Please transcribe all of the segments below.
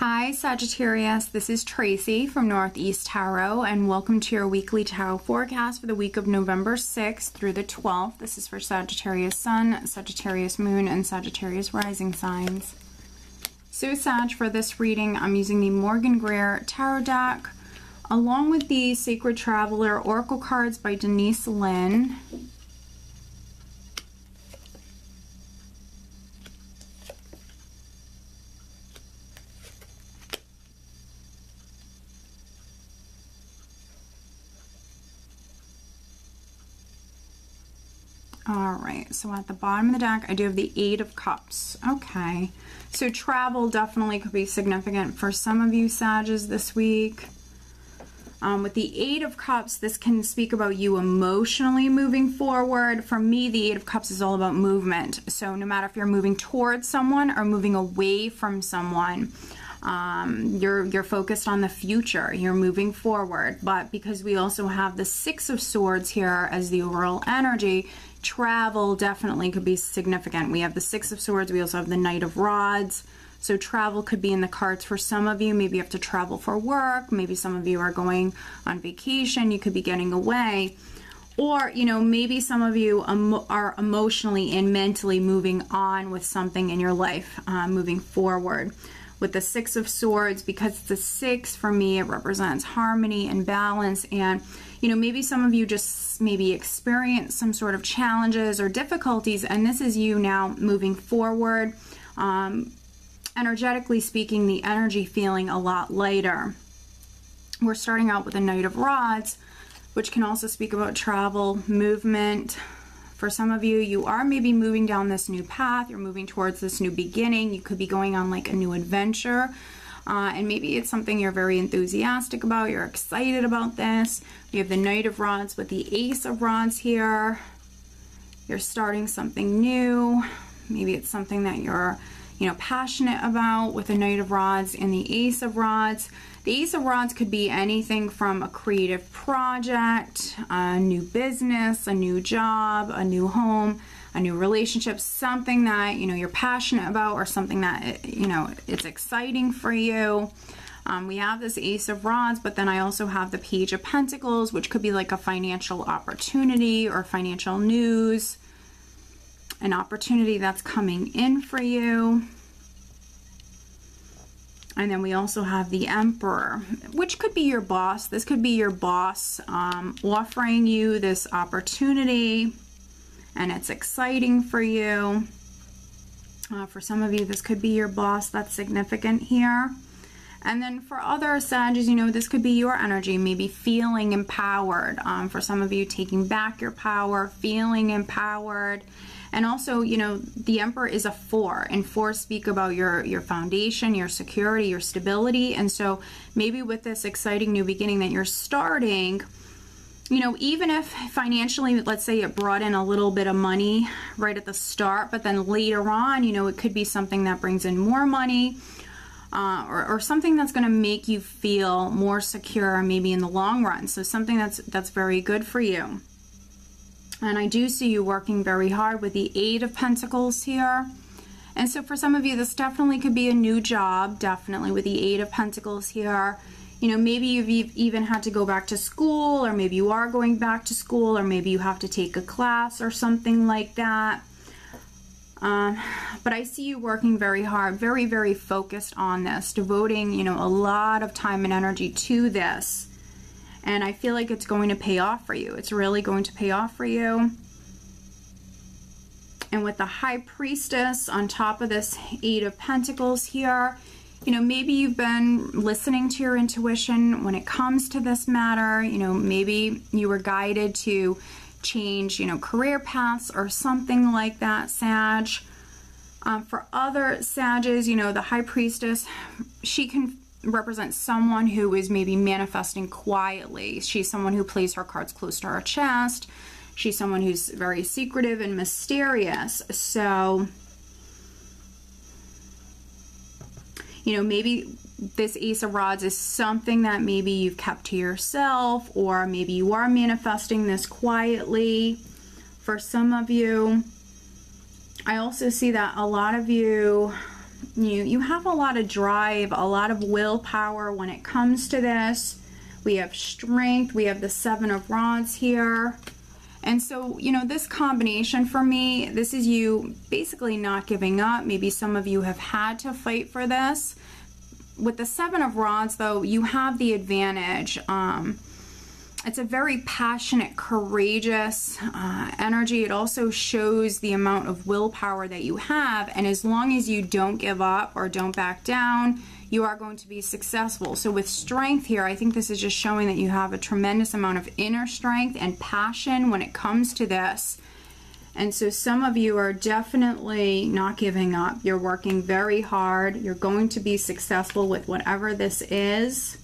Hi Sagittarius, this is Tracy from Northeast Tarot, and welcome to your weekly tarot forecast for the week of November 6th through the 12th. This is for Sagittarius Sun, Sagittarius Moon, and Sagittarius Rising signs. So Sag, for this reading, I'm using the Morgan Greer Tarot deck, along with the Sacred Traveler Oracle cards by Denise Lynn. Alright, so at the bottom of the deck, I do have the Eight of Cups. Okay, so travel definitely could be significant for some of you Sages this week. With the Eight of Cups, this can speak about you emotionally moving forward. For me, the Eight of Cups is all about movement. So no matter if you're moving towards someone or moving away from someone, you're focused on the future, you're moving forward. But because we also have the Six of Swords here as the overall energy, travel definitely could be significant. We have the Six of Swords, we also have the Knight of Rods. So travel could be in the cards for some of you. Maybe you have to travel for work, maybe some of you are going on vacation, you could be getting away. Or, you know, maybe some of you are emotionally and mentally moving on with something in your life, moving forward. With the Six of Swords, because it's a six, for me, it represents harmony and balance. And, you know, maybe some of you just maybe experience some sort of challenges or difficulties, and this is you now moving forward. Energetically speaking, the energy feeling a lot lighter. We're starting out with a Knight of Rods, which can also speak about travel, movement. For some of you, you are maybe moving down this new path, you're moving towards this new beginning, you could be going on like a new adventure, and maybe it's something you're very enthusiastic about, you're excited about this. We have the Knight of Rods with the Ace of Rods here. You're starting something new, maybe it's something that you're, you know, passionate about with the Knight of Rods and the Ace of Rods. The Ace of Rods could be anything from a creative project, a new business, a new job, a new home, a new relationship, something that, you know, you're passionate about, or something that, you know, it's exciting for you. We have this Ace of Rods, but then I also have the Page of Pentacles, which could be like a financial opportunity or financial news, an opportunity that's coming in for you. And then we also have the Emperor, which could be your boss. This could be your boss offering you this opportunity, and it's exciting for you. For some of you, this could be your boss. That's significant here. And then for other Sages, you know, this could be your energy, maybe feeling empowered. For some of you, taking back your power, feeling empowered. And also, you know, the Emperor is a 4, and 4 speak about your foundation, your security, your stability. And so maybe with this exciting new beginning that you're starting, you know, even if financially, let's say it brought in a little bit of money right at the start, but then later on, you know, it could be something that brings in more money, or something that's going to make you feel more secure, maybe in the long run. So something that's very good for you. And I do see you working very hard with the Eight of Pentacles here. And so for some of you, this definitely could be a new job, definitely with the Eight of Pentacles here. You know, maybe you've even had to go back to school, or maybe you are going back to school, or maybe you have to take a class or something like that. But I see you working very hard, very, very focused on this, devoting, you know, a lot of time and energy to this. And I feel like it's going to pay off for you. It's really going to pay off for you. And with the High Priestess on top of this Eight of Pentacles here, you know, maybe you've been listening to your intuition when it comes to this matter. You know, maybe you were guided to change, you know, career paths or something like that, Sag. For other Sages, you know, the High Priestess, she can represent someone who is maybe manifesting quietly. She's someone who plays her cards close to her chest. She's someone who's very secretive and mysterious. So, you know, maybe this Ace of Rods is something that maybe you've kept to yourself, or maybe you are manifesting this quietly for some of you. I also see that a lot of you You have a lot of drive, a lot of willpower when it comes to this. We have strength. We have the 7 of Rods here. And so, you know, this combination for me, this is you basically not giving up. Maybe some of you have had to fight for this. With the 7 of Rods, though, you have the advantage. It's a very passionate, courageous energy. It also shows the amount of willpower that you have. And as long as you don't give up or don't back down, you are going to be successful. So with strength here, I think this is just showing that you have a tremendous amount of inner strength and passion when it comes to this. And so some of you are definitely not giving up. You're working very hard. You're going to be successful with whatever this is.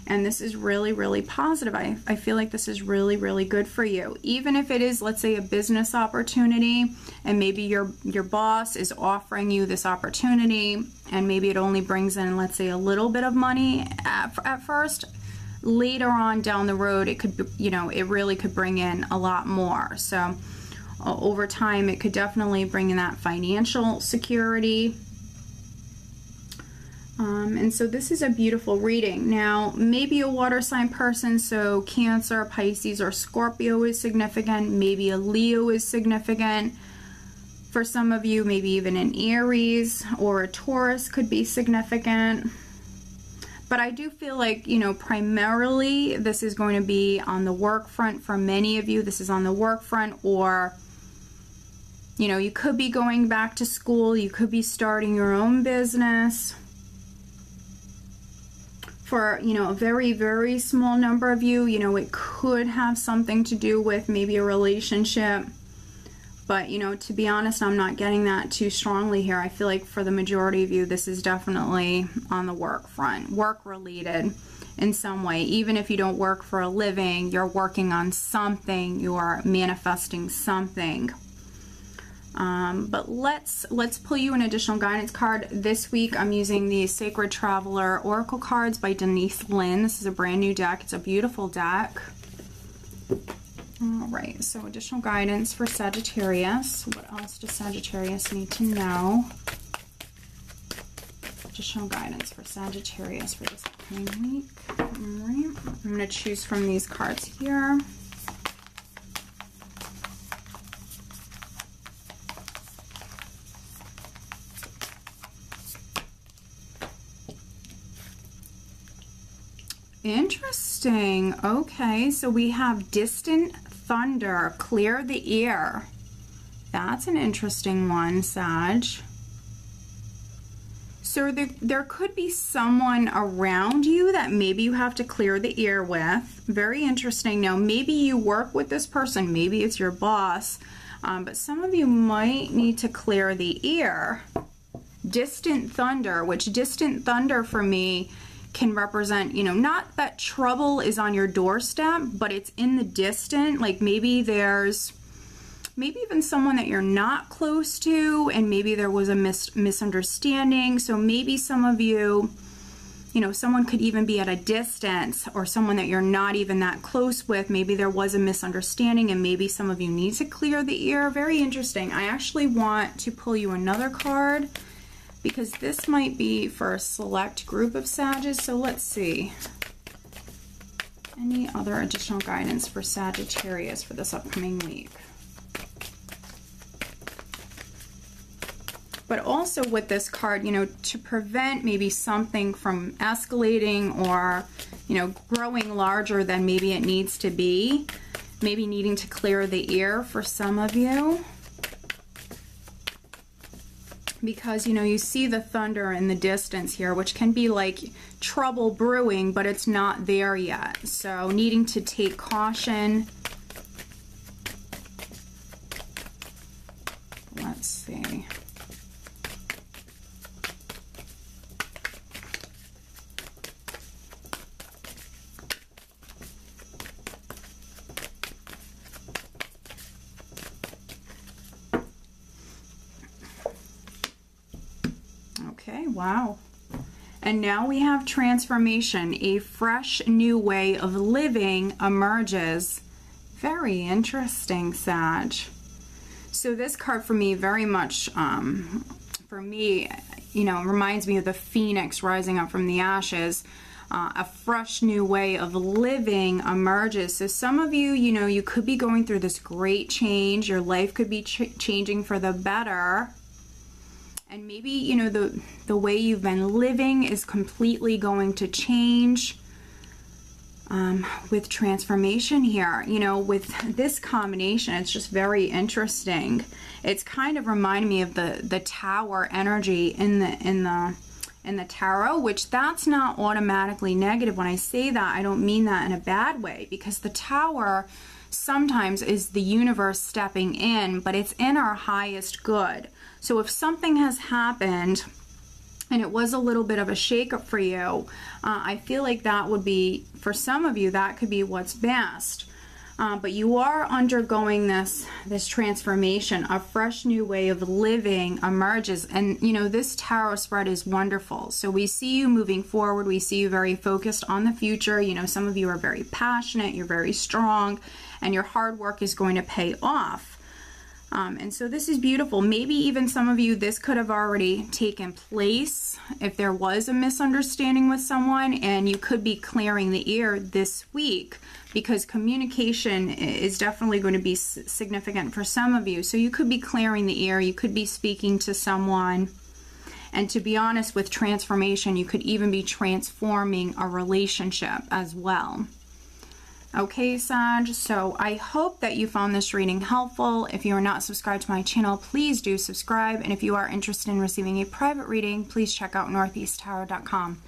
And this is really, really positive. I feel like this is really, really good for you. Even if it is, let's say, a business opportunity, and maybe your boss is offering you this opportunity, and maybe it only brings in, let's say, a little bit of money at first. Later on down the road, it could, you know, it really could bring in a lot more. So over time, it could definitely bring in that financial security. And so this is a beautiful reading. Now, maybe a water sign person, so Cancer, Pisces, or Scorpio is significant. Maybe a Leo is significant. For some of you, maybe even an Aries or a Taurus could be significant. But I do feel like, you know, primarily this is going to be on the work front for many of you. This is on the work front, or, you know, you could be going back to school. You could be starting your own business. For, you know, a very, very small number of you, you know, it could have something to do with maybe a relationship. But, you know, to be honest, I'm not getting that too strongly here. I feel like for the majority of you, this is definitely on the work front, work related in some way. Even if you don't work for a living, you're working on something, you are manifesting something. But let's pull you an additional guidance card. This week I'm using the Sacred Traveler Oracle cards by Denise Lynn. This is a brand new deck. It's a beautiful deck. All right, so additional guidance for Sagittarius. What else does Sagittarius need to know? Additional guidance for Sagittarius for this upcoming week. All right, I'm going to choose from these cards here. Interesting. Okay, so we have distant thunder, clear the air. That's an interesting one, Sag. So there could be someone around you that maybe you have to clear the air with. Very interesting. Now, maybe you work with this person. Maybe it's your boss. But some of you might need to clear the air. Distant thunder, which distant thunder for me can represent, you know, not that trouble is on your doorstep, but it's in the distant. Like maybe there's even someone that you're not close to, and maybe there was a misunderstanding. So maybe some of you, you know, someone could even be at a distance, or someone that you're not even that close with. Maybe there was a misunderstanding, and maybe some of you need to clear the air. Very interesting. I actually want to pull you another card, because this might be for a select group of Sages. So let's see. Any other additional guidance for Sagittarius for this upcoming week? But also with this card, you know, to prevent maybe something from escalating or, you know, growing larger than maybe it needs to be. Maybe needing to clear the air for some of you. Because, you know, you see the thunder in the distance here, which can be like trouble brewing, but it's not there yet. So needing to take caution. Let's see. Okay, wow. And now we have transformation. A fresh new way of living emerges. Very interesting, Sag. So this card for me very much, reminds me of the phoenix rising up from the ashes. A fresh new way of living emerges. So some of you, you could be going through this great change. Your life could be changing for the better. And maybe, the way you've been living is completely going to change with transformation here. With this combination, it's just very interesting. It's kind of reminding me of the tower energy in the tarot, which that's not automatically negative. When I say that, I don't mean that in a bad way, because the tower sometimes is the universe stepping in, but it's in our highest good. So if something has happened and it was a little bit of a shakeup for you, I feel like that would be, for some of you, that could be what's best. But you are undergoing this transformation. A fresh new way of living emerges. And, this tarot spread is wonderful. So we see you moving forward. We see you very focused on the future. Some of you are very passionate. You're very strong. And your hard work is going to pay off. And so this is beautiful. Maybe even some of you, this could have already taken place if there was a misunderstanding with someone, and you could be clearing the air this week, because communication is definitely going to be significant for some of you. So you could be clearing the air, you could be speaking to someone, and to be honest, with transformation, you could even be transforming a relationship as well. Okay, Sag, so I hope that you found this reading helpful. If you are not subscribed to my channel, please do subscribe. And if you are interested in receiving a private reading, please check out northeasttarot.com.